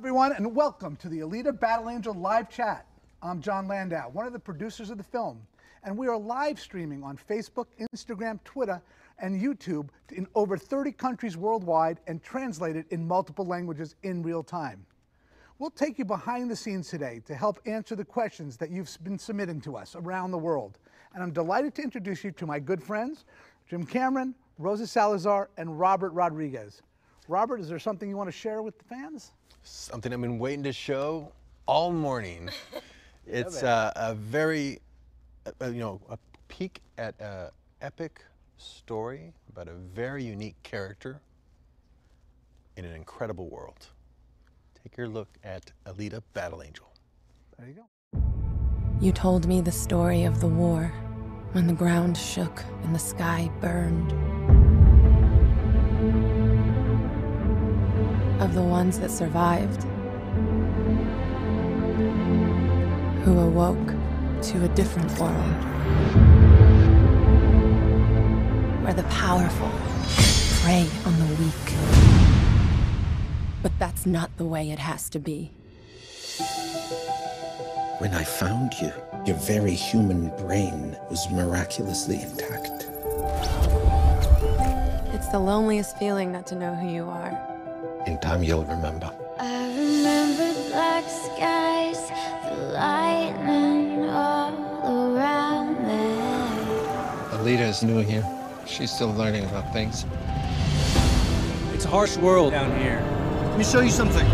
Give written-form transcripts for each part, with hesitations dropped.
Everyone, and welcome to the Alita Battle Angel live chat. I'm Jon Landau, one of the producers of the film, and we are live streaming on Facebook, Instagram, Twitter, and YouTube in over 30 countries worldwide and translated in multiple languages in real time. We'll take you behind the scenes today to help answer the questions that you've been submitting to us around the world. And I'm delighted to introduce you to my good friends, Jim Cameron, Rosa Salazar, and Robert Rodriguez. Robert, is there something you want to share with the fans? Something I've been waiting to show all morning. It's a very, a peek at an epic story about a very unique character in an incredible world. Take your look at Alita Battle Angel. There you go. You told me the story of the war, when the ground shook and the sky burned. Of the ones that survived, who awoke to a different world, where the powerful prey on the weak. But that's not the way it has to be. When I found you, your very human brain was miraculously intact. It's the loneliest feeling not to know who you are. In time, you'll remember. I remember black skies, the lightning all around me. Alita is new here. She's still learning about things. It's a harsh world down here. Let me show you something.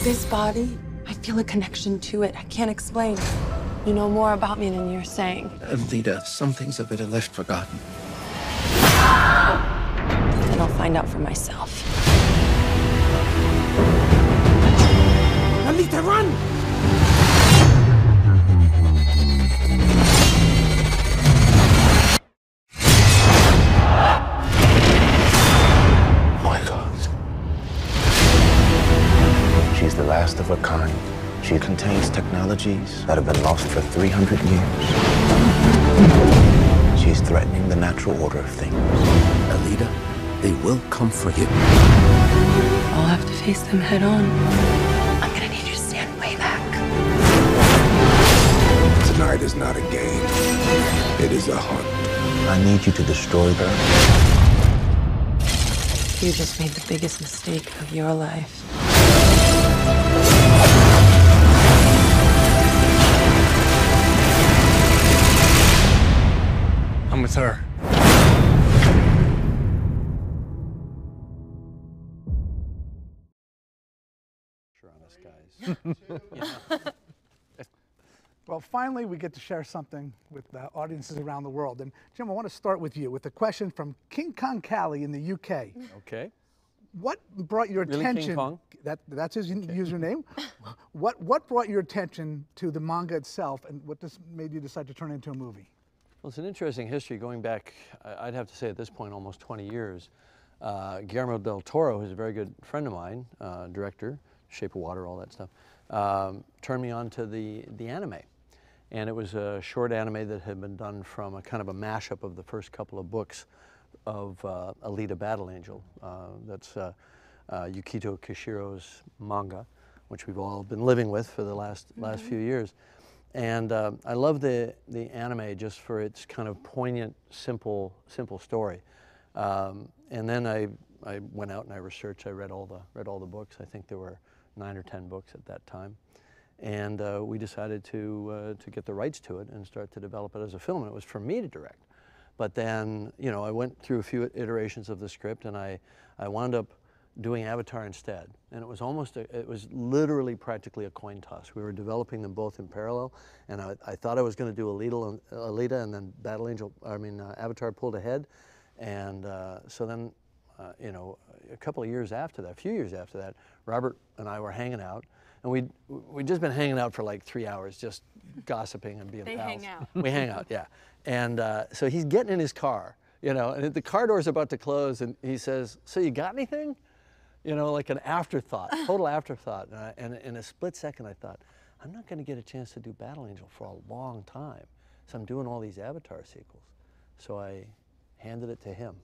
This body, I feel a connection to it. I can't explain. You know more about me than you're saying. Alita, some things of it are left forgotten. And I'll find out for myself. Alita, run! She's the last of her kind. She contains technologies that have been lost for 300 years. She's threatening the natural order of things. Alita, they will come for you. I'll have to face them head on. I'm gonna need you to stand way back. Tonight is not a game. It is a hunt. I need you to destroy her. You just made the biggest mistake of your life. I'm with her. Well, finally, we get to share something with audiences around the world. And Jim, I want to start with you with a question from King Kong Cali in the UK. Okay. What brought your attention? King Kong? That's his username. What brought your attention to the manga itself, and what made you decide to turn it into a movie? Well, it's an interesting history going back, I'd have to say at this point, almost 20 years. Guillermo del Toro, who's a very good friend of mine, director, Shape of Water, all that stuff, turned me on to the anime. And it was a short anime that had been done from a kind of a mashup of the first couple of books of Alita Battle Angel. That's Yukito Kishiro's manga, which we've all been living with for the last few years. And I love the anime just for its kind of poignant, simple story. And then I went out and I researched. I read all the books. I think there were 9 or 10 books at that time. And we decided to get the rights to it and start to develop it as a film. And it was for me to direct. But then, I went through a few iterations of the script, and I wound up doing Avatar instead. And it was it was literally practically a coin toss. We were developing them both in parallel, and I thought I was going to do Alita, and then Avatar pulled ahead. And so then, a few years after that, Robert and I were hanging out, and we'd just been hanging out for like 3 hours, just gossiping and being pals. They hang out. We hang out, yeah. And so he's getting in his car, You know, and the car door's about to close, and he says, "So you got anything?" You know, like an afterthought, total afterthought. And in a split second, I thought, I'm not going to get a chance to do Battle Angel for a long time. So I'm doing all these Avatar sequels. So I handed it to him,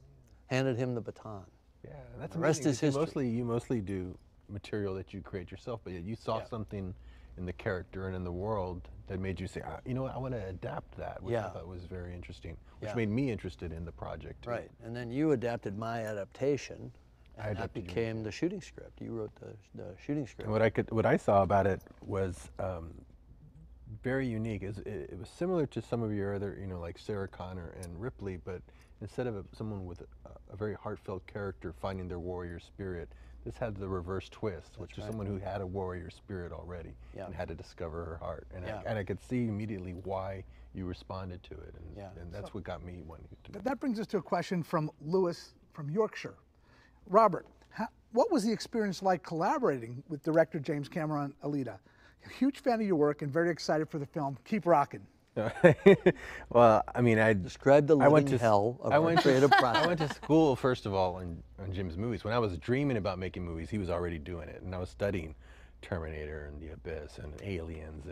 handed him the baton. Yeah, that's the rest is history. You mostly do material that you create yourself, but you saw something in the character and in the world that made you say, you know what, I want to adapt that, which I thought was very interesting, which made me interested in the project too. Right, and then you adapted my adaptation, and that became the shooting script. You wrote the shooting script. And what I saw about it was very unique. It was similar to some of your other, you know, like Sarah Connor and Ripley, but instead of someone with a very heartfelt character finding their warrior spirit, this had the reverse twist, which was someone who had a warrior spirit already and had to discover her heart. And I could see immediately why you responded to it, and that's what got me wanting to do it. That brings us to a question from Lewis from Yorkshire. Robert, what was the experience like collaborating with director James Cameron on Alita? A huge fan of your work and very excited for the film. Keep rocking. Well, I mean, I described the living hell of our creative process. I went to school, first of all, on Jim's movies. When I was dreaming about making movies, he was already doing it. And I was studying Terminator and The Abyss and Aliens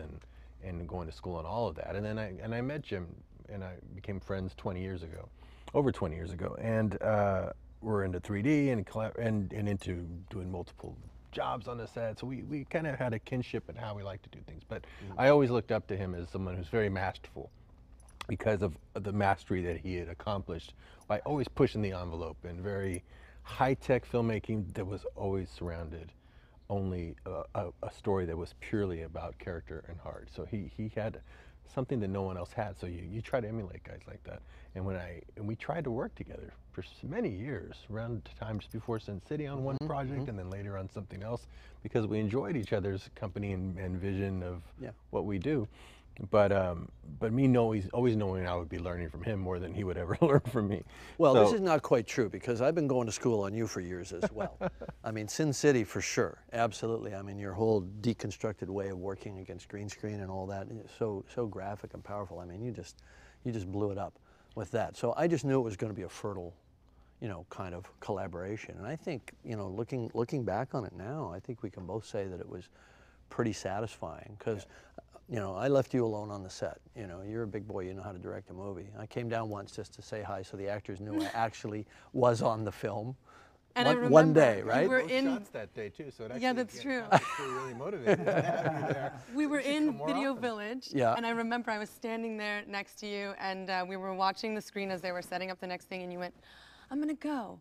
and going to school on all of that. And then I met Jim, and I became friends 20 years ago, over 20 years ago. And we're into 3D and into doing multiple jobs on the set, so we kind of had a kinship in how we like to do things. But I always looked up to him as someone who's very masterful because of the mastery that he had accomplished by always pushing the envelope and very high-tech filmmaking that was always surrounded only a story that was purely about character and heart. So he had something that no one else had, so you try to emulate guys like that. And we tried to work together for many years, around times before Sin City on one project, and then later on something else, because we enjoyed each other's company and vision of what we do. But me always knowing I would be learning from him more than he would ever learn from me. Well, this is not quite true, because I've been going to school on you for years as well. I mean, Sin City for sure, absolutely. I mean, your whole deconstructed way of working against green screen and all that, so graphic and powerful. I mean, you just blew it up with that. So I just knew it was going to be a fertile, you know, kind of collaboration. And I think, you know, looking back on it now, I think we can both say that it was pretty satisfying, because you know, I left you alone on the set. You know, you're a big boy, you know how to direct a movie. I came down once just to say hi so the actors knew I actually was on the film. And I remember one day, right? We were in shots that day too, so it actually that's true. Really motivated to have you there. We were in Video Village, yeah. And I remember I was standing there next to you, and we were watching the screen as they were setting up the next thing, and you went, "I'm gonna go.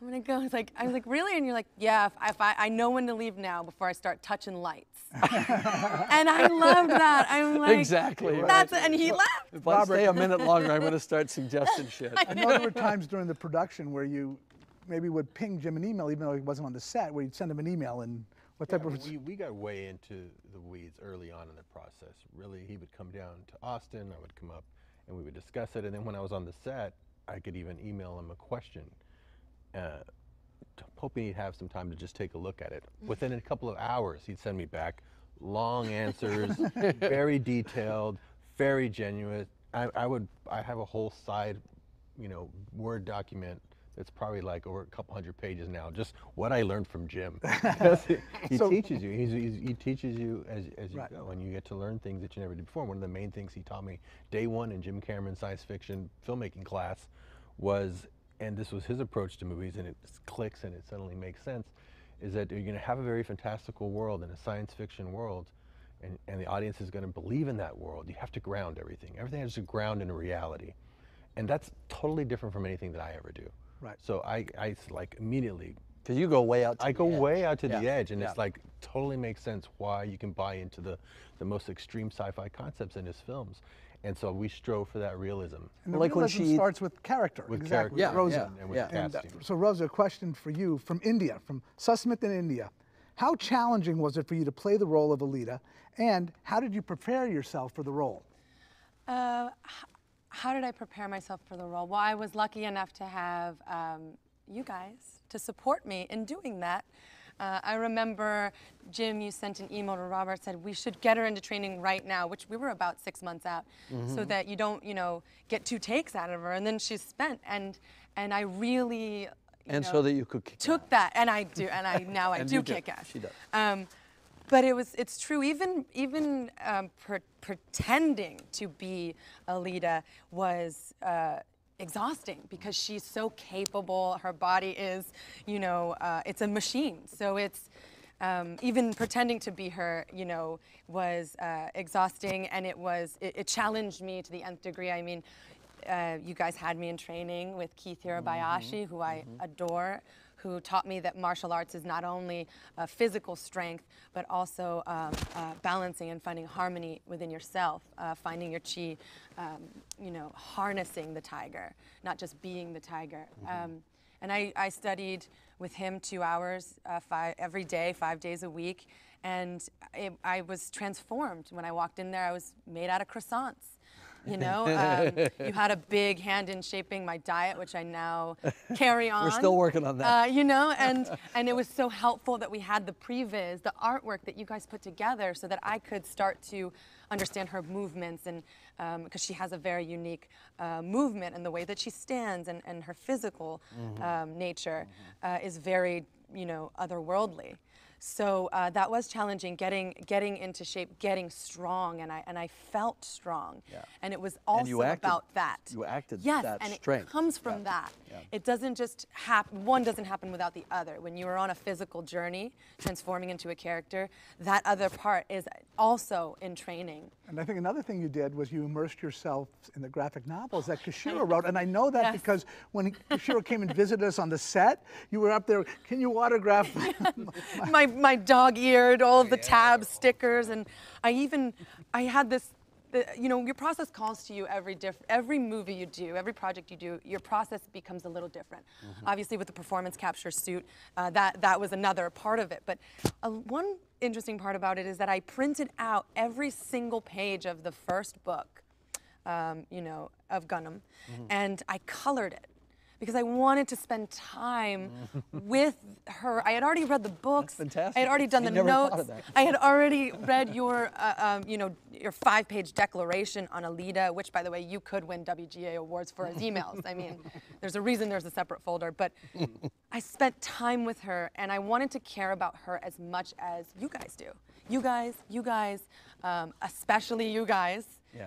I'm gonna go." I was like, "Really?" And you're like, "Yeah, I know when to leave now before I start touching lights." And I loved that. I'm like, exactly. That's it. And he left. If I stay a minute longer, I'm gonna start suggesting shit. I know there were times during the production where you maybe would ping Jim an email, even though he wasn't on the set, where you'd send him an email and what type of... We got way into the weeds early on in the process. Really, he would come down to Austin, I would come up, and we would discuss it. And then when I was on the set, I could even email him a question, hoping he'd have some time to just take a look at it. Within a couple of hours, he'd send me back long answers, very detailed, very genuine. I have a whole side, you know, Word document that's probably like over a couple hundred pages now, just what I learned from Jim. He teaches you. He teaches you as you go, and you get to learn things that you never did before. One of the main things he taught me day one in Jim Cameron's science fiction filmmaking class was, and this was his approach to movies, and it clicks and it suddenly makes sense, is that you're going to have a very fantastical world and a science fiction world, and the audience is going to believe in that world. You have to ground everything. Everything has to ground in a reality. And that's totally different from anything that I ever do. Right. So I like immediately. Because you go way out to the edge. I go way out to the edge, and it's like totally makes sense why you can buy into the most extreme sci-fi concepts in his films. And so we strove for that realism. And the realism starts with character. With exactly. character, Rosa. And with casting. So Rosa, a question for you from India, from Susmit in India. How challenging was it for you to play the role of Alita, and how did you prepare yourself for the role? How did I prepare myself for the role? Well, I was lucky enough to have you guys to support me in doing that. I remember, Jim, you sent an email to Robert, said we should get her into training right now, which we were about 6 months out, so that you don't, you know, get 2 takes out of her, and then she's spent. And I really, you know, so that you could kick took ass. that, and I do, and I now I And do you do. kick ass. She does. But it's true. Even pretending to be Alita was exhausting because she's so capable. Her body is, you know, it's a machine. So it's even pretending to be her, you know, was exhausting, and it challenged me to the nth degree. I mean, you guys had me in training with Keith Hirabayashi, who I adore, who taught me that martial arts is not only physical strength, but also balancing and finding harmony within yourself, finding your chi, you know, harnessing the tiger, not just being the tiger. And I studied with him 2 hours every day, 5 days a week, and I was transformed. When I walked in there, I was made out of croissants. You know, you had a big hand in shaping my diet, which I now carry on. We're still working on that. You know, and it was so helpful that we had the previs, the artwork that you guys put together, so that I could start to understand her movements, and because she has a very unique movement, and the way that she stands, and her physical nature is very, you know, otherworldly. So that was challenging, getting into shape, getting strong, and I felt strong, and it was also about that. You acted yes, that and strength. it comes from that. It doesn't just happen. One doesn't happen without the other. When you are on a physical journey, transforming into a character, that other part is also in training. And I think another thing you did was you immersed yourself in the graphic novels that Kishiro wrote, and I know that because when Kishiro came and visited us on the set, you were up there. Can you autograph my dog-eared, all of the tabs, stickers, and I had this, you know, your process calls to you every movie you do, every project you do, your process becomes a little different. Obviously with the performance capture suit, that was another part of it, but one interesting part about it is that I printed out every single page of the first book, you know, of Gundam, and I colored it, because I wanted to spend time with her. I had already read the books. That's fantastic. I had already done the notes. I had already read your, you know, your 5-page declaration on Alita, which, by the way, you could win WGA awards for as emails. I mean, there's a reason there's a separate folder. But I spent time with her, and I wanted to care about her as much as you guys do. You guys, especially you guys.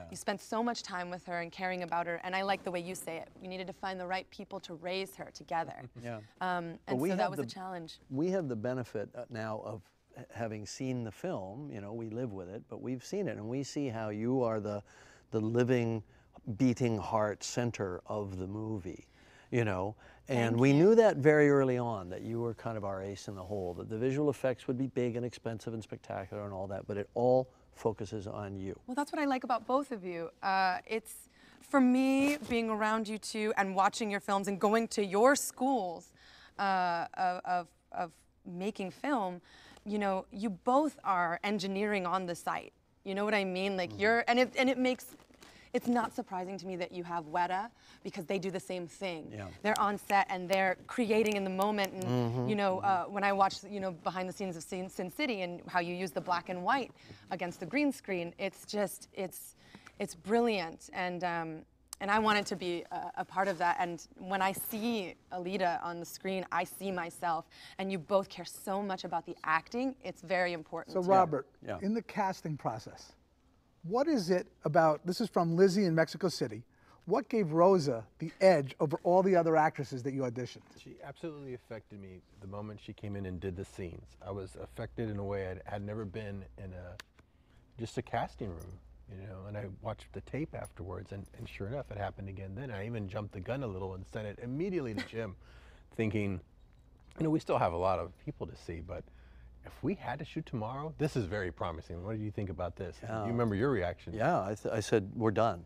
You spent so much time with her and caring about her, and I like the way you say it. We needed to find the right people to raise her together. And so that was a challenge. We have the benefit now of having seen the film. You know, we live with it, but we've seen it, and we see how you are the living, beating heart center of the movie. You know, and we knew that very early on, that you were kind of our ace in the hole, that the visual effects would be big and expensive and spectacular and all that, but it all focuses on you. Well, that's what I like about both of you. It's, for me, being around you two and watching your films and going to your schools of making film, you know, you both are engineering on the site. You know what I mean? Like you're, and it makes, it's not surprising to me that you have Weta, because they do the same thing. They're on set and they're creating in the moment. And you know, when I watch, you know, behind the scenes of Sin City and how you use the black and white against the green screen, it's just, it's brilliant. And I wanted to be a part of that. And when I see Alita on the screen, I see myself. And you both care so much about the acting. It's very important. So Robert, in the casting process, what is it about, this is from Lizzie in Mexico City, what gave Rosa the edge over all the other actresses that you auditioned? She absolutely affected me the moment she came in and did the scenes. I was affected in a way I had never been in just a casting room, you know, and I watched the tape afterwards, and sure enough, it happened again then. I even jumped the gun a little and sent it immediately to Jim, thinking, you know, we still have a lot of people to see, but if we had to shoot tomorrow, this is very promising. What do you think about this? You remember your reaction? Yeah, I said, we're done.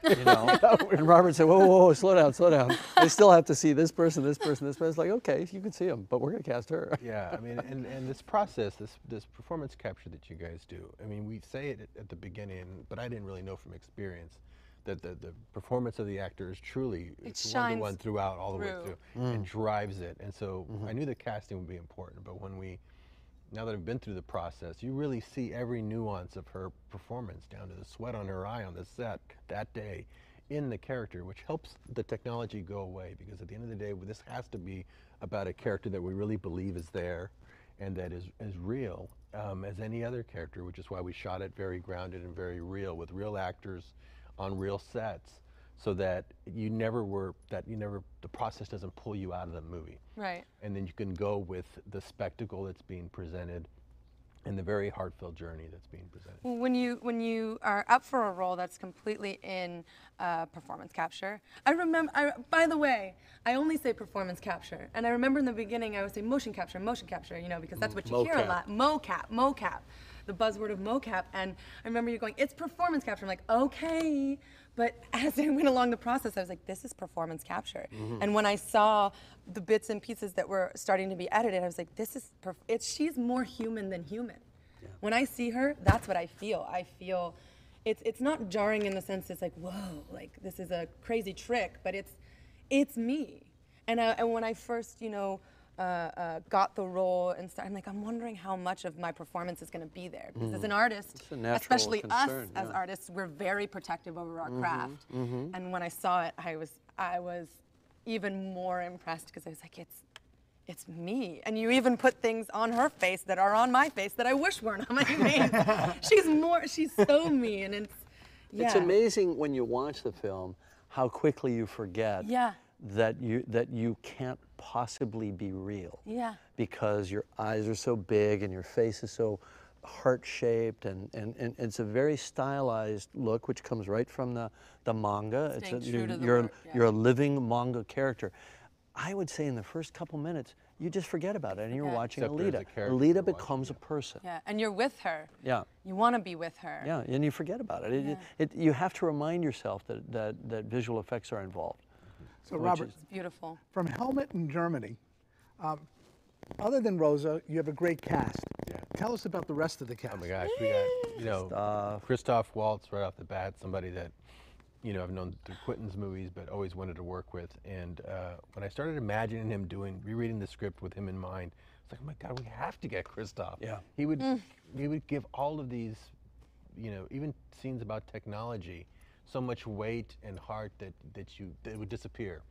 You know? And Robert said, whoa, whoa, whoa, slow down, slow down. I still have to see this person, this person, this person. It's like, okay, you can see them, but we're going to cast her. Yeah, I mean, and this process, this performance capture that you guys do, I mean, we say it at the beginning, but I didn't really know from experience. that the performance of the actor is truly It one to one throughout, all the way through. through. It drives it, and so I knew the casting would be important. But now that I've been through the process, you really see every nuance of her performance, down to the sweat on her eye on the set that day, in the character, which helps the technology go away. Because at the end of the day, this has to be about a character that we really believe is there, and that is real as any other character, which is why we shot it very grounded and very real, with real actors on real sets, so that the process doesn't pull you out of the movie. Right. And then you can go with the spectacle that's being presented and the very heartfelt journey that's being presented. Well, when you are up for a role that's completely in performance capture, by the way, I only say performance capture, and I remember in the beginning I would say motion capture, you know, because that's what you hear a lot. Mocap, the buzzword of mocap, and I remember you going, it's performance capture. I'm like, okay, but as I went along the process, I was like, this is performance capture. And when I saw the bits and pieces that were starting to be edited, I was like, she's more human than human. Yeah. When I see her, that's what I feel. I feel it's not jarring in the sense it's like, whoa, like this is a crazy trick, but it's me. And when I first, you know, got the role and I'm like, I'm wondering how much of my performance is going to be there, because as an artist, especially concern, us as artists, we're very protective over our craft. And when I saw it, I was even more impressed, because I was like, it's me. And you even put things on her face that are on my face that I wish weren't on my face. She's so me, and it's amazing when you watch the film how quickly you forget that you can't possibly be real. Yeah. Because your eyes are so big and your face is so heart-shaped, and it's a very stylized look, which comes right from the manga. You're a living manga character. I would say in the first couple minutes, you just forget about it, and you're watching Alita. Alita becomes a person. Yeah, and you're with her. Yeah. You want to be with her. Yeah, and you forget about it. You have to remind yourself that visual effects are involved. So Robert, it's beautiful. From Helmet in Germany, other than Rosa, you have a great cast. Yeah. Tell us about the rest of the cast. Oh my gosh, we got, you know, Christoph Waltz right off the bat, somebody that, you know, I've known through Quentin's movies, but always wanted to work with. And when I started imagining him rereading the script with him in mind, it's like, oh my God, we have to get Christoph. Yeah. He would give all of these, you know, even scenes about technology, so much weight and heart that it would disappear.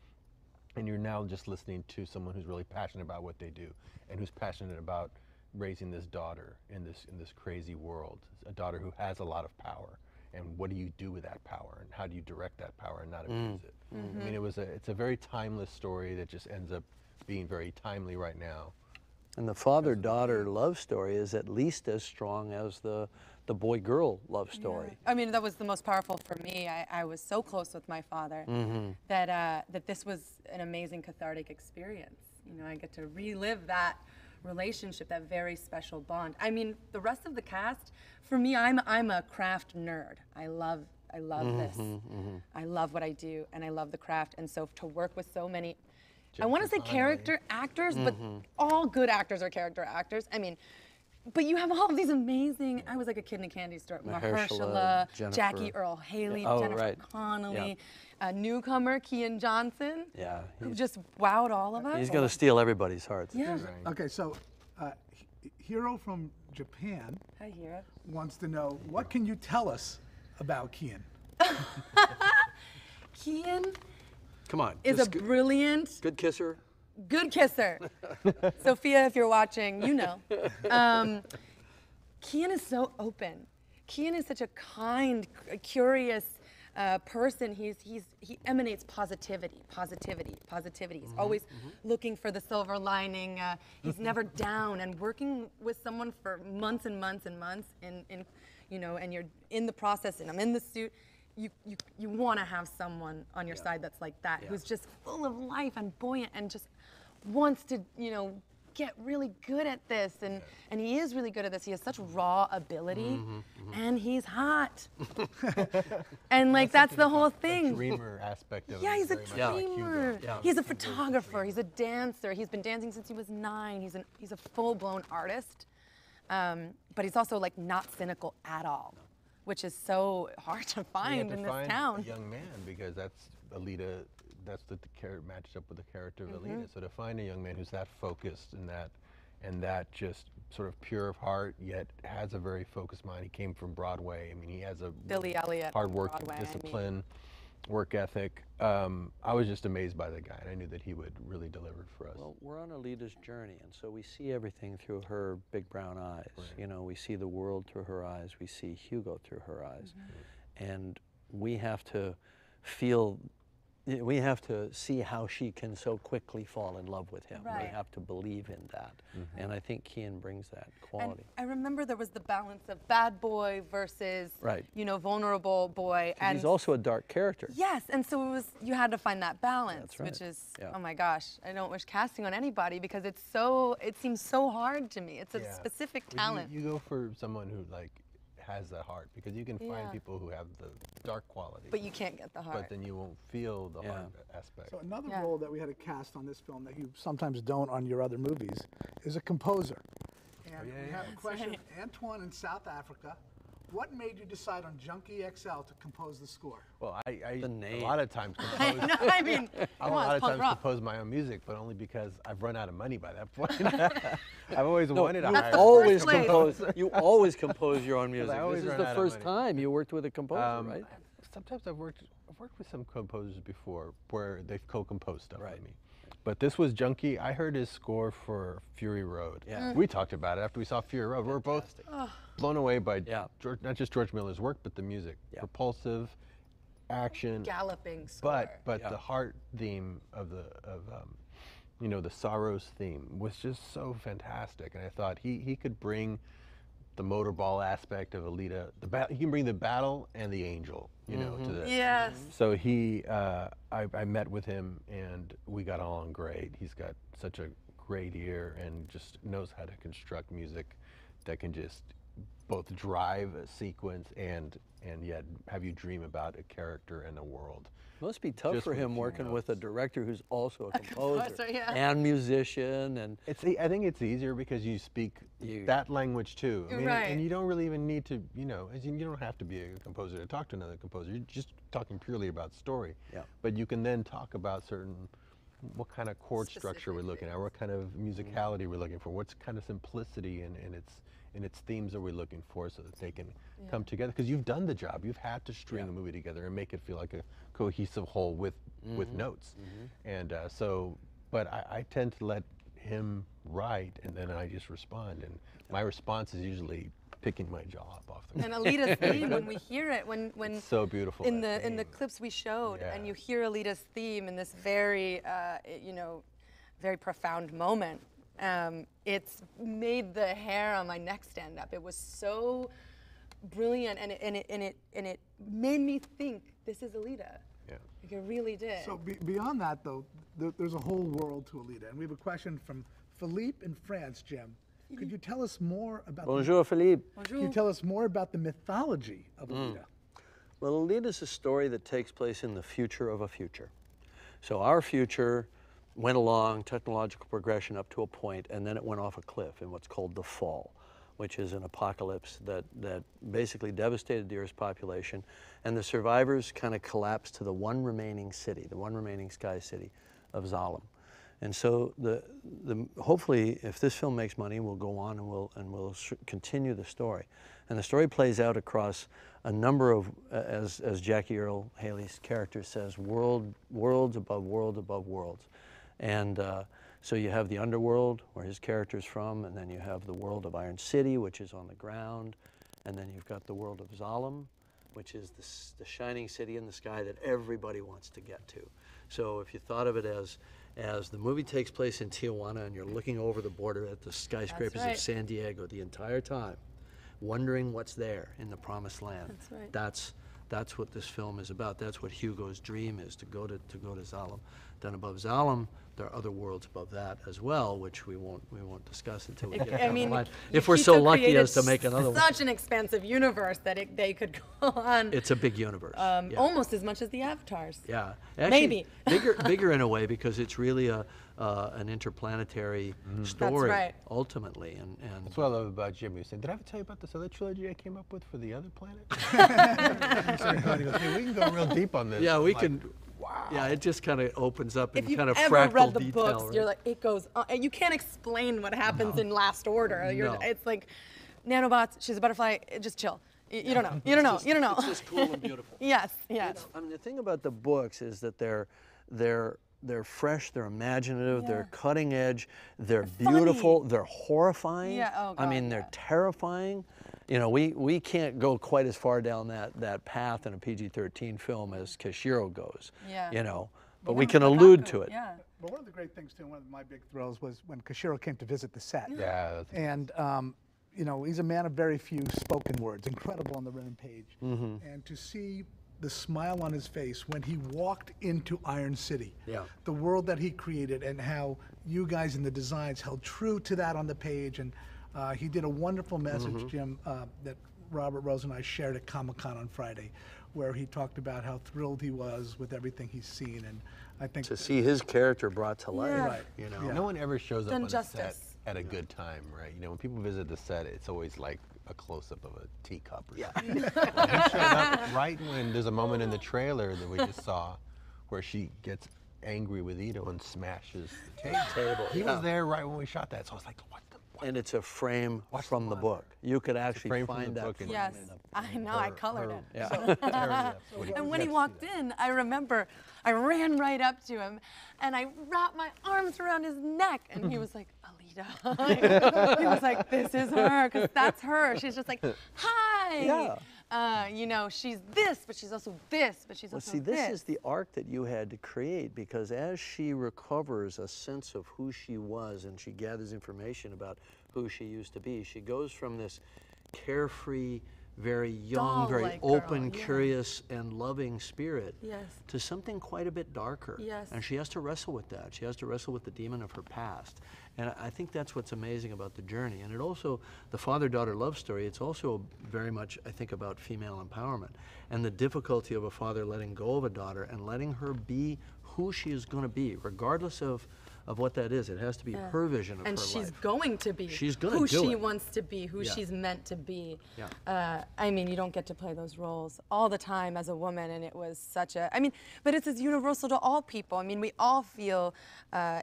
And you're now just listening to someone who's really passionate about what they do, and who's passionate about raising this daughter in this crazy world, a daughter who has a lot of power. And what do you do with that power, and how do you direct that power and not abuse it? I mean, it's a very timeless story that just ends up being very timely right now. And the father-daughter love story is at least as strong as the boy-girl love story. Yeah. I mean, that was the most powerful for me. I was so close with my father that this was an amazing cathartic experience. You know, I get to relive that relationship, that very special bond. I mean, the rest of the cast, for me, I'm a craft nerd. I love this. I love what I do, and I love the craft. And so to work with so many, I want to say character actors, but all good actors are character actors. I mean, but you have all of these amazing, I was like a kid in a candy store. Mahershala, Jackie Earl Haley, Jennifer Connelly, newcomer Kian Johnson, who just wowed all of us. He's going to steal everybody's hearts. Yeah. Okay, so Hiro from Japan wants to know, what can you tell us about Kian? Kian, come on, is a brilliant, good kisser. Good kisser. Sophia, if you're watching, you know. Kian is so open. Kian is such a kind, curious person. He emanates positivity. He's always looking for the silver lining. He's never down. And working with someone for months and months and months, you know, and you're in the process, and I'm in the suit. You want to have someone on your side that's like that, who's just full of life and buoyant and just wants to, you know, get really good at this, and he is really good at this. He has such raw ability, and he's hot. And like that's the whole thing. Dreamer aspect of it. Yeah, he's a dreamer. He's a photographer. He's a dancer. He's been dancing since he was 9. He's a full-blown artist, but he's also like not cynical at all. which is so hard to find in this town. A young man, because that's Alita. That's the character matches up with the character of Alita. So to find a young man who's that focused and that just sort of pure of heart, yet has a very focused mind. He came from Broadway. I mean, he has a Billy Elliot, hard work, Broadway, discipline, work ethic. I was just amazed by the guy, and I knew that he would really deliver for us. Well, we're on Alita's journey, and so we see everything through her big brown eyes. Right. You know, we see the world through her eyes. We see Hugo through her eyes, and we have to feel. We have to see how she can so quickly fall in love with him. Right. We have to believe in that. And I think Kian brings that quality. And I remember there was the balance of bad boy versus, Right. you know, vulnerable boy. And he's also a dark character. Yes, and so it was, you had to find that balance, That's right. which is, Yeah. oh my gosh, I don't wish casting on anybody because it's so, it seems so hard to me. It's a specific talent. You go for someone who has the heart, because you can find people who have the dark quality. But you can't get the heart. But then you won't feel the heart aspect. So another role that we had to cast on this film that you sometimes don't on your other movies is a composer. And we have a question, Antoine in South Africa. What made you decide on Junkie XL to compose the score? Well, I a lot of times compose. I mean, a lot of times compose my own music, but only because I've run out of money by that point. I've always wanted to hire always compose. You always compose your own music. Always this is the first time you worked with a composer, right? Sometimes I've worked with some composers before where they've co-composed stuff with me. But this was Junkie. I heard his score for Fury Road. Yeah. We talked about it after we saw Fury Road. We were both blown away by not just George Miller's work, but the music. Propulsive, action, galloping score. But the heart theme of you know, the Sorrows theme was just so fantastic. And I thought he could bring the motorball aspect of Alita. He can bring the battle and the angel, you know, to this. Yes. So I met with him and we got along great. He's got such a great ear and just knows how to construct music that can just both drive a sequence and yet have you dream about a character and a world. It must be tough for him working with a director who's also a composer yeah. and musician. And I think it's easier because you speak that language too. I mean, and you don't really even need to, you know, you don't have to be a composer to talk to another composer. You're just talking purely about story. Yeah. But you can then talk about what kind of chord structure we're looking at, what kind of musicality we're looking for, what kind of simplicity in its themes are we looking for, so that they can come together. Because you've done the job. You've had to string a movie together and make it feel like a cohesive whole with notes. And but I tend to let him write, and then I just respond. And my response is usually picking my jaw up off the ground. And Alita's theme, when we hear it, when it's so beautiful in the clips we showed, and you hear Alita's theme in this very you know, very profound moment. It's made the hair on my neck stand up. It was so brilliant, and it made me think this is Alita. Yeah, like it really did. So beyond that, though, there's a whole world to Alita, and we have a question from Philippe in France. Jim, could you tell us more about? Bonjour, Philippe. Bonjour. Can you tell us more about the mythology of Alita? Well, Alita is a story that takes place in the future of a future. So our future went along technological progression up to a point, and then it went off a cliff in what's called the Fall, which is an apocalypse that basically devastated the Earth's population, and the survivors kind of collapsed to the one remaining city, the one remaining sky city of Zalem. And so hopefully, if this film makes money, we'll go on and we'll continue the story. And the story plays out across a number of, as Jackie Earle Haley's character says, worlds above worlds above worlds. And so you have the underworld, where his character's from, and then you have the world of Iron City, which is on the ground, and then you've got the world of Zalem, which is the shining city in the sky that everybody wants to get to. So if you thought of it as the movie takes place in Tijuana and you're looking over the border at the skyscrapers of San Diego the entire time, wondering what's there in the promised land. That's what this film is about. That's what Hugo's dream is, to go to Zalem. Then above Zalem, there are other worlds above that as well, which we won't discuss until we get I down mean, the line. If we're so lucky as to make another one. Such an expansive universe that they could go on. It's a big universe. Yeah. Almost as much as the Avatars. Yeah, actually, maybe bigger in a way, because it's really an interplanetary story. That's right. Ultimately, and that's what I love about Jimmy. He said, "Did I ever tell you about this other trilogy I came up with for the other planet?" He goes, "Hey, we can go real deep on this." Yeah, we can. Wow. Yeah, it just kind of opens up in kind of fractal detail. If you've ever read the books, right? you're like, it goes on. You can't explain what happens in last order. It's like, nanobots, she's a butterfly, just chill. You don't know. You don't know. You don't know. It's just cool and beautiful. Yes, yes. I mean, the thing about the books is that they're fresh, they're imaginative, they're cutting edge, they're beautiful, they're horrifying. Yeah, oh God, I mean, they're terrifying. You know, we can't go quite as far down that path in a PG-13 film as Kishiro goes. Yeah. You know, but we can allude to it. Yeah. But one of the great things too, one of my big thrills was when Kishiro came to visit the set. Yeah. And you know, he's a man of very few spoken words, incredible on the written page. And to see the smile on his face when he walked into Iron City, the world that he created, and how you guys in the designs held true to that on the page. And he did a wonderful message, Jim, that Robert Rose and I shared at Comic-Con on Friday, where he talked about how thrilled he was with everything he's seen. And I think to see his character brought to life, right. You know. No one ever shows up on a set justice. at a good time, right? You know, when people visit the set, it's always like a close-up of a teacup or something. He showed up right when there's a moment in the trailer that we just saw where she gets angry with Ito and smashes the table. He was there right when we shot that, so I was like, what the? And it's a frame from the book. You could actually find that. Yes, I know. I colored it. Yeah. And when he walked in, I remember I ran right up to him and I wrapped my arms around his neck, and he was like, Alita. He was like, this is her, because that's her. She's just like, hi. Yeah. You know, she's this, but she's also this, but she's also this. Well, see, this is the arc that you had to create, because as she recovers a sense of who she was and she gathers information about who she used to be, she goes from this carefree, very young, very open, curious, and loving spirit to something quite a bit darker. And she has to wrestle with that. She has to wrestle with the demon of her past. And I think that's what's amazing about the journey. And it also, the father-daughter love story, it's also very much, I think, about female empowerment and the difficulty of a father letting go of a daughter and letting her be who she is going to be, regardless of what that is. It has to be her vision of her life. And she's going to be who she wants to be, who she's meant to be. I mean, you don't get to play those roles all the time as a woman, and it was such a, I mean, but it's as universal to all people. I mean, we all feel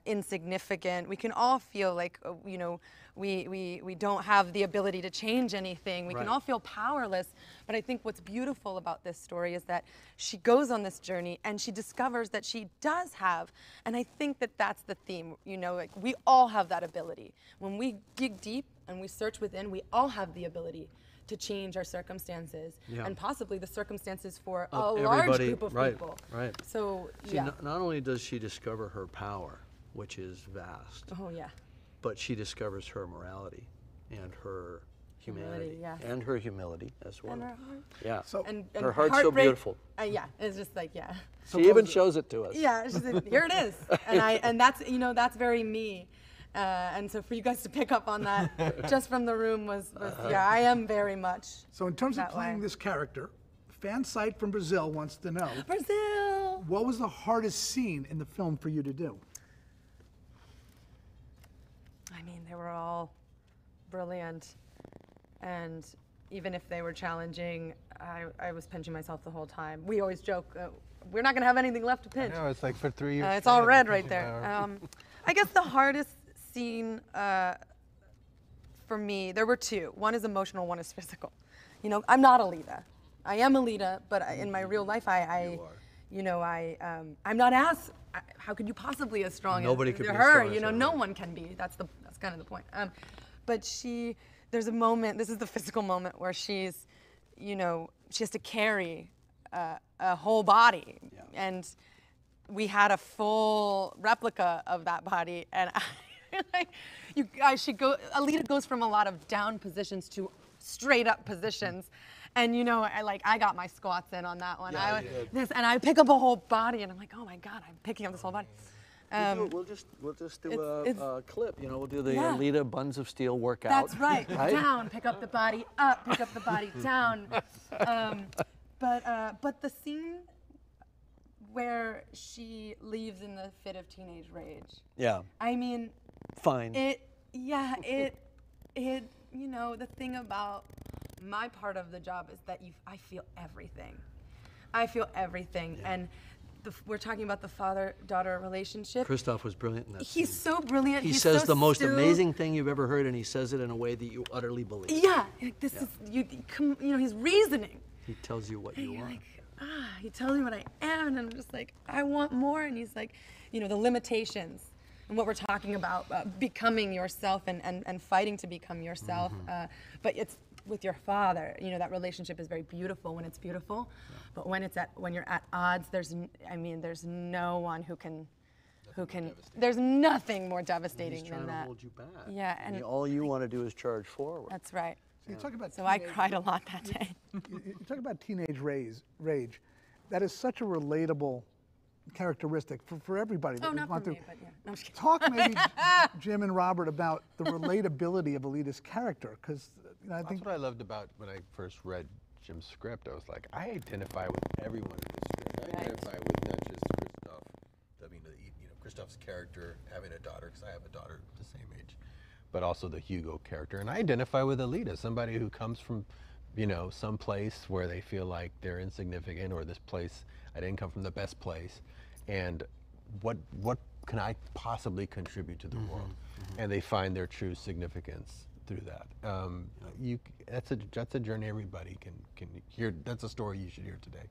insignificant. We can all feel like, you know, we don't have the ability to change anything. We can all feel powerless. But I think what's beautiful about this story is that she goes on this journey and she discovers that she does have, and I think that that's the theme, you know, like we all have that ability. When we dig deep and we search within, we all have the ability to change our circumstances and possibly the circumstances for a large group of people. Right. So, see, not only does she discover her power, which is vast, but she discovers her morality and her humanity, and her humility as well. And her heart. Yeah. So, and her heart's so beautiful. It's just like, She even shows it to us. Yeah, she said, here it is. And that's, you know, that's very me. And so for you guys to pick up on that just from the room was I am very much. So in terms of playing this character, fan site from Brazil wants to know. Brazil! What was the hardest scene in the film for you to do? I mean, they were all brilliant. And even if they were challenging, I was pinching myself the whole time. We always joke, we're not going to have anything left to pinch. I know, it's like for 3 years. It's all red right there. I guess the hardest scene for me, there were two. One is emotional, one is physical. You know, I'm not Alita. I am Alita, but in my real life, you know, I'm not as, how could you possibly as strong Nobody as could be her? strong You as know, her. no one can be. That's kind of the point. But there's a moment, this is the physical moment where she's, you know, she has to carry a whole body. And we had a full replica of that body. And Alita goes from a lot of down positions to straight up positions. And you know, I got my squats in on that one. And I pick up a whole body and I'm like, oh my God, I'm picking up this whole body. We'll just do a clip. You know, we'll do the Yeah. Alita Buns of Steel workout. That's right. Down, pick up the body, up, pick up the body, down. But the scene where she leaves in the fit of teenage rage. Yeah. I mean. Fine. You know, the thing about my part of the job is that I feel everything. I feel everything, and we're talking about the father-daughter relationship. Christoph was brilliant in that scene. He's so brilliant. He He's says so the most still. amazing thing you've ever heard, and he says it in a way that you utterly believe. Yeah, like this is you know, he's reasoning. He tells you what you You're want. like, he tells me what I am, and I'm just like, I want more, and he's like, you know, the limitations. And what we're talking about, becoming yourself and fighting to become yourself. But it's with your father, you know, that relationship is very beautiful when it's beautiful. Yeah. But when you're at odds, there's no one who can, there's nothing more devastating than that. He's trying to hold you back. Yeah, and all you want to do is charge forward. That's right. So you talk about I cried a lot that day. You talk about teenage rage. That is such a relatable characteristic for everybody. Oh, not for me, but yeah. No, I'm just kidding. Talk maybe, Jim and Robert, about the relatability of Alita's character, because you know, I think that's what I loved about when I first read Jim's script. I was like, I identify with everyone in this script. I identify with not just Christoph, Christoph's character having a daughter, because I have a daughter the same age, but also the Hugo character, and I identify with Alita, somebody who comes from, you know, some place where they feel like they're insignificant, or this place, I didn't come from the best place, and what can I possibly contribute to the world? And they find their true significance through that. That's a journey everybody can hear. That's a story you should hear today.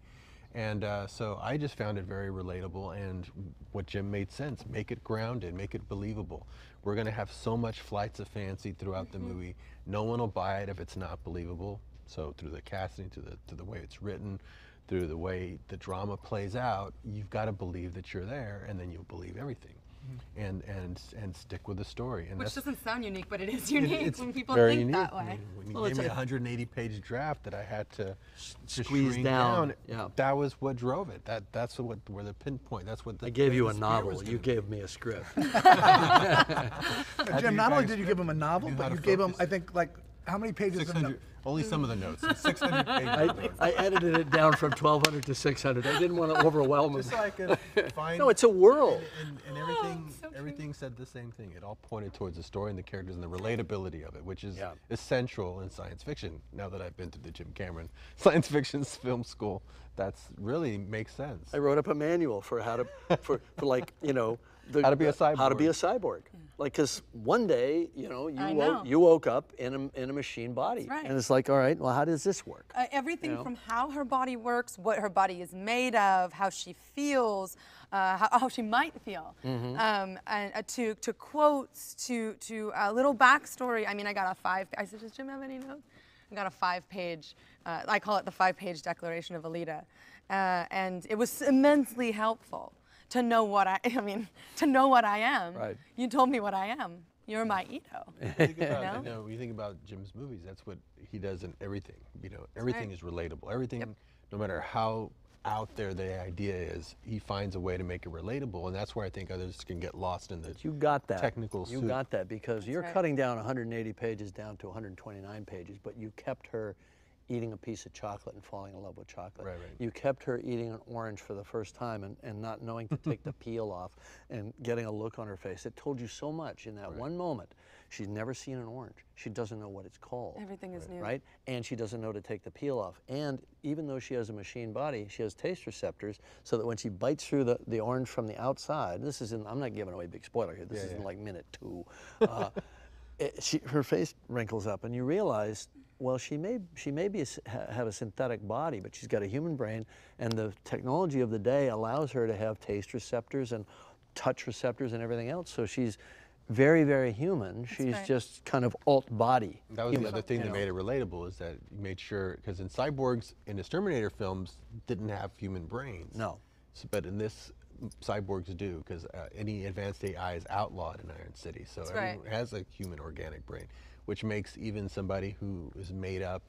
And so I just found it very relatable, and what Jim made sense, make it grounded, make it believable. We're gonna have so much flights of fancy throughout the movie. No one will buy it if it's not believable. So through the casting, to the way it's written, through the way the drama plays out, you've got to believe that you're there, and then you'll believe everything, and stick with the story. And which doesn't sound unique, but it is unique when people very think unique. that way. I mean, when you gave me a 180-page draft that I had to squeeze down, that was what drove it. That's where the pinpoint. That's what I gave you a novel. You gave me a script. Jim, not only did you give him a novel, but you gave him, I think, like, how many pages? 600. Only some of the notes. 600 pages. I edited it down from 1,200 to 600. I didn't want to overwhelm him. Just so I could find. No, it's a world. And everything said the same thing. It all pointed towards the story and the characters and the relatability of it, which is essential in science fiction. Now that I've been to the Jim Cameron Science Fiction Film School, that's really makes sense. I wrote up a manual for how to, for like, you know, how to be a cyborg. How to be a cyborg. Like, because one day, you know, you woke up in a machine body. Right. And it's like, all right, well, how does this work? Everything from how her body works, what her body is made of, how she feels, how she might feel, and to quotes, to a little backstory. I mean, I said, does Jim have any notes? I got a 5-page, I call it the 5-page Declaration of Alita. And it was immensely helpful to know what I am. Right. You told me what I am. You're my Ito. When you think about Jim's movies, that's what he does in everything. You know, everything is relatable. Everything, no matter how out there the idea is, he finds a way to make it relatable, and that's where I think others can get lost in the technical You got that, because you're cutting down 180 pages down to 129 pages, but you kept her eating a piece of chocolate and falling in love with chocolate. Right. You kept her eating an orange for the first time and not knowing to take the peel off and getting a look on her face. It told you so much in that one moment. She's never seen an orange. She doesn't know what it's called. Everything is new. Right? And she doesn't know to take the peel off. And even though she has a machine body, she has taste receptors, so that when she bites through the orange from the outside, this is I'm not giving away a big spoiler here, this is in like minute 2. Her face wrinkles up, and you realize, well, she may have a synthetic body, but she's got a human brain, and the technology of the day allows her to have taste receptors and touch receptors and everything else. So she's very, very human. She's just kind of alt body. That was the other thing that made it relatable, is that you made sure, because in cyborgs in his Terminator films didn't have human brains. No. So, but in this, cyborgs do, because any advanced AI is outlawed in Iron City. So everyone has a human organic brain, which makes even somebody who is made up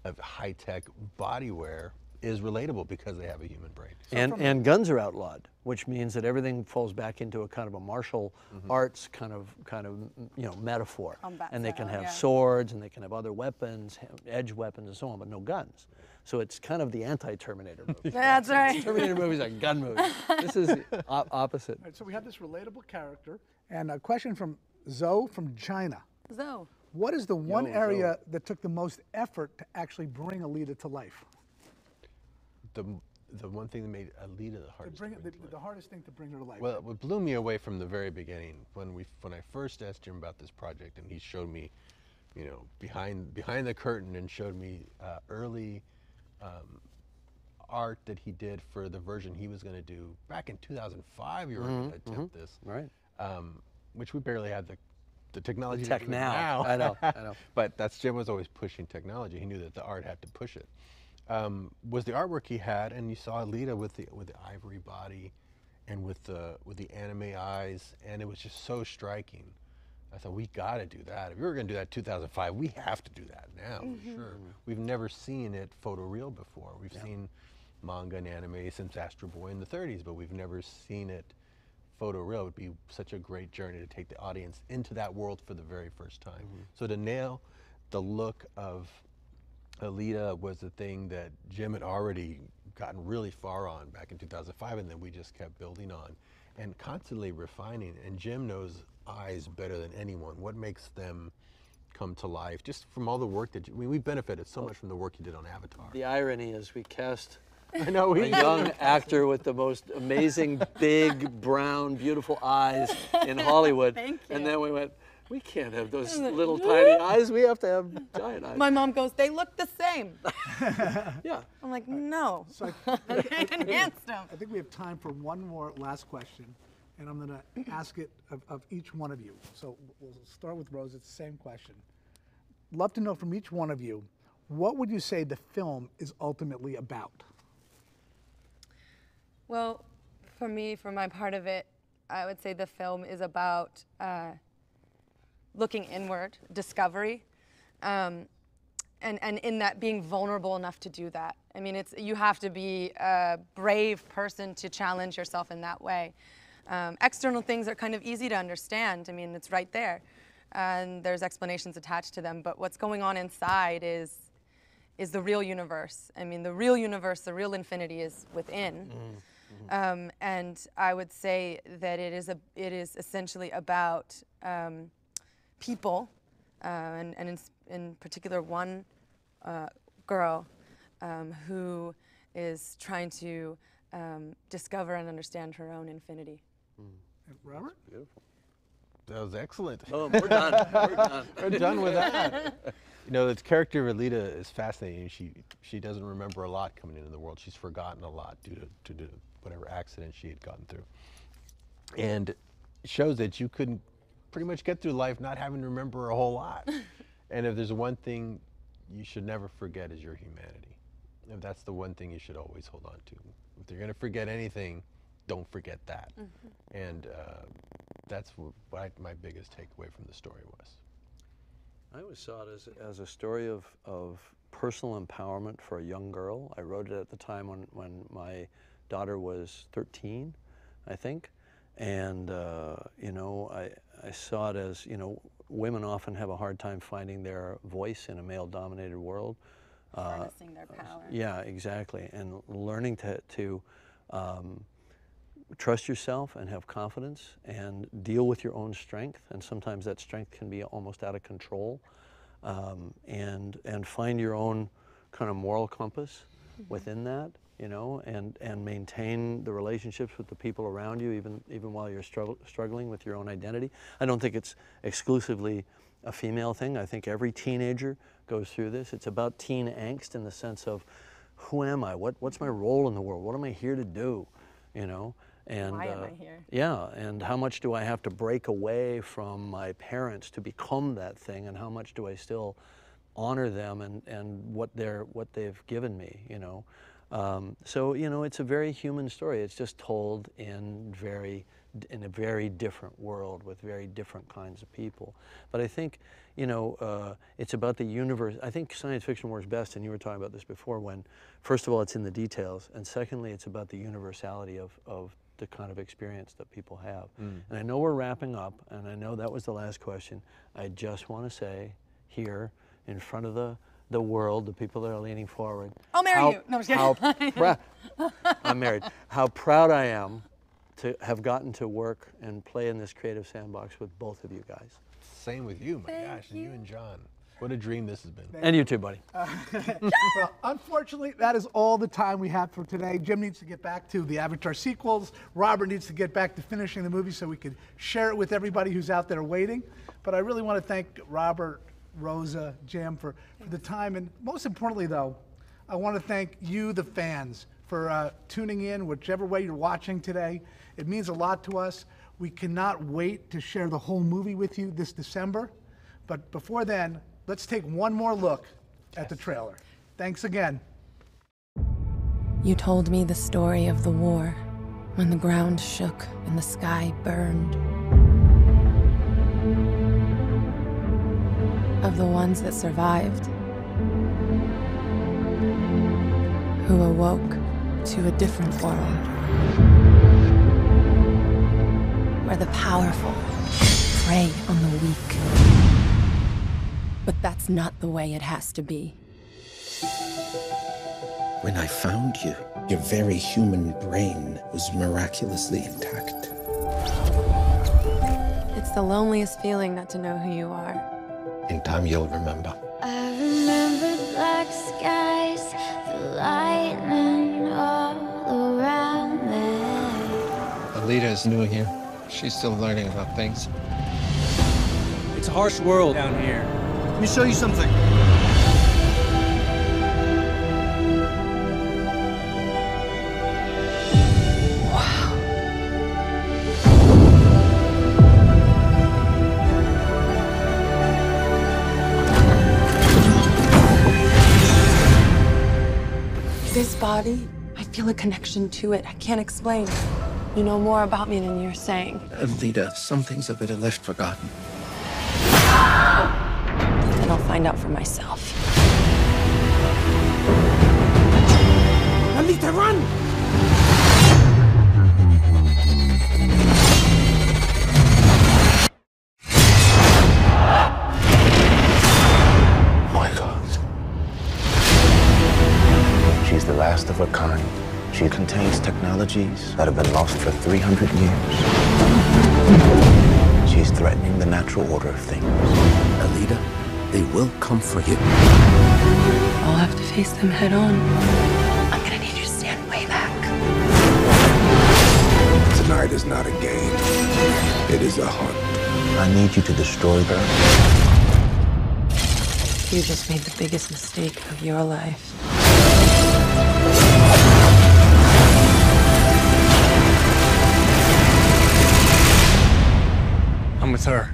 of high-tech bodywear is relatable because they have a human brain. So and guns are outlawed. which means that everything falls back into a kind of a martial arts kind of metaphor. And they can have swords, and they can have other weapons, edge weapons, and so on, but no guns. So it's kind of the anti-Terminator movie. That's right. Terminator movies are gun movies. This is the opposite. All right, so we have this relatable character, and a question from Zoe from China. Zoe. What is the one area that took the most effort to actually bring Alita to life? The one thing that made Alita the hardest. The hardest thing to bring her to life. Well, what blew me away from the very beginning, when I first asked him about this project, and he showed me, behind the curtain, and showed me early art that he did for the version he was going to do back in 2005. You were going to attempt this, right? Which we barely had the technology tech now. I know. But Jim was always pushing technology. He knew that the art had to push it. Was the artwork he had, and you saw Alita with the ivory body, and with the anime eyes, and it was just so striking. I thought, we got to do that. If we were going to do that in 2005, we have to do that now, for sure. We've never seen it photoreal before. We've seen manga and anime since Astro Boy in the 30s, but we've never seen it photoreal. It would be such a great journey to take the audience into that world for the very first time. So to nail the look of Alita was the thing that Jim had already gotten really far on back in 2005, and then we just kept building on and constantly refining. And Jim knows eyes better than anyone. What makes them come to life? Just from all the work that we benefited so much from the work you did on Avatar. The irony is we cast a young actor with the most amazing, big, brown, beautiful eyes in Hollywood. Thank you. And then we went, we can't have those little tiny eyes. We have to have giant eyes. My mom goes, they look the same. Yeah. I'm like, no. So they enhanced them. I think we have time for one more last question, and I'm going to ask it of each one of you. So we'll start with Rose. It's the same question. Love to know from each one of you, what would you say the film is ultimately about? Well, for me, for my part of it, I would say the film is about looking inward, discovery, and in that being vulnerable enough to do that. I mean, you have to be a brave person to challenge yourself in that way. External things are kind of easy to understand. I mean, it's right there, and there's explanations attached to them. But what's going on inside is the real universe. I mean, the real universe, the real infinity is within. And I would say that it is essentially about people, and in particular one girl who is trying to discover and understand her own infinity. Robert? Beautiful. That was excellent. Oh, we're done. We're done. We're done with that. The character of Alita is fascinating. She doesn't remember a lot coming into the world. She's forgotten a lot due to whatever accident she had gotten through. And it shows that you couldn't pretty much get through life not having to remember a whole lot. And if there's one thing you should never forget is your humanity. If that's the one thing you should always hold on to. If you're going to forget anything, don't forget that. And that's what my biggest takeaway from the story was. I always saw it as a story of personal empowerment for a young girl. I wrote it at the time when my daughter was 13, I think. And, I saw it as, women often have a hard time finding their voice in a male-dominated world. Harnessing their power. Yeah, exactly. And learning to trust yourself and have confidence and deal with your own strength. And sometimes that strength can be almost out of control. And find your own kind of moral compass within that, and maintain the relationships with the people around you, even while you're struggling with your own identity. I don't think it's exclusively a female thing. I think every teenager goes through this. It's about teen angst in the sense of, who am I? What's my role in the world? What am I here to do? And why am I here? Yeah, and how much do I have to break away from my parents to become that thing, and how much do I still honor them and what they've given me, So, it's a very human story. It's just told in a very different world with very different kinds of people. But I think, it's about the universe. I think science fiction works best, and you were talking about this before, when, first of all, it's in the details, and secondly, it's about the universality of the kind of experience that people have. And I know we're wrapping up, and I know that was the last question. I just want to say here in front of the world, the people that are leaning forward. I'll marry you. No, I'm just kidding. I'm married. How proud I am to have gotten to work and play in this creative sandbox with both of you guys. Same with you, my gosh, and you and Jon. What a dream this has been. And you too, buddy. Well, unfortunately, that is all the time we have for today. Jim needs to get back to the Avatar sequels. Robert needs to get back to finishing the movie so we can share it with everybody who's out there waiting. But I really want to thank Robert, Rosa, Jim for the time. And most importantly, though, I want to thank you, the fans, for tuning in, whichever way you're watching today. It means a lot to us. We cannot wait to share the whole movie with you this December. But before then, let's take one more look at the trailer. Thanks again. You told me the story of the war, when the ground shook and the sky burned. Of the ones that survived, who awoke to a different world, where the powerful prey on the weak. But that's not the way it has to be. When I found you, your very human brain was miraculously intact. It's the loneliest feeling not to know who you are. In time, you'll remember. I remember black skies, the lightning all around me. Alita is new here. She's still learning about things. It's a harsh world down here. Let me show you something. Wow. This body, I feel a connection to it. I can't explain. You know more about me than you're saying. Alita, some things are better left forgotten. And I'll find out for myself. Alita, run! My God. She's the last of her kind. She contains technologies that have been lost for 300 years. She's threatening the natural order of things. Alita, they will come for you. I'll have to face them head on. I'm gonna need you to stand way back. Tonight is not a game. It is a hunt. I need you to destroy her. You just made the biggest mistake of your life. I'm with her.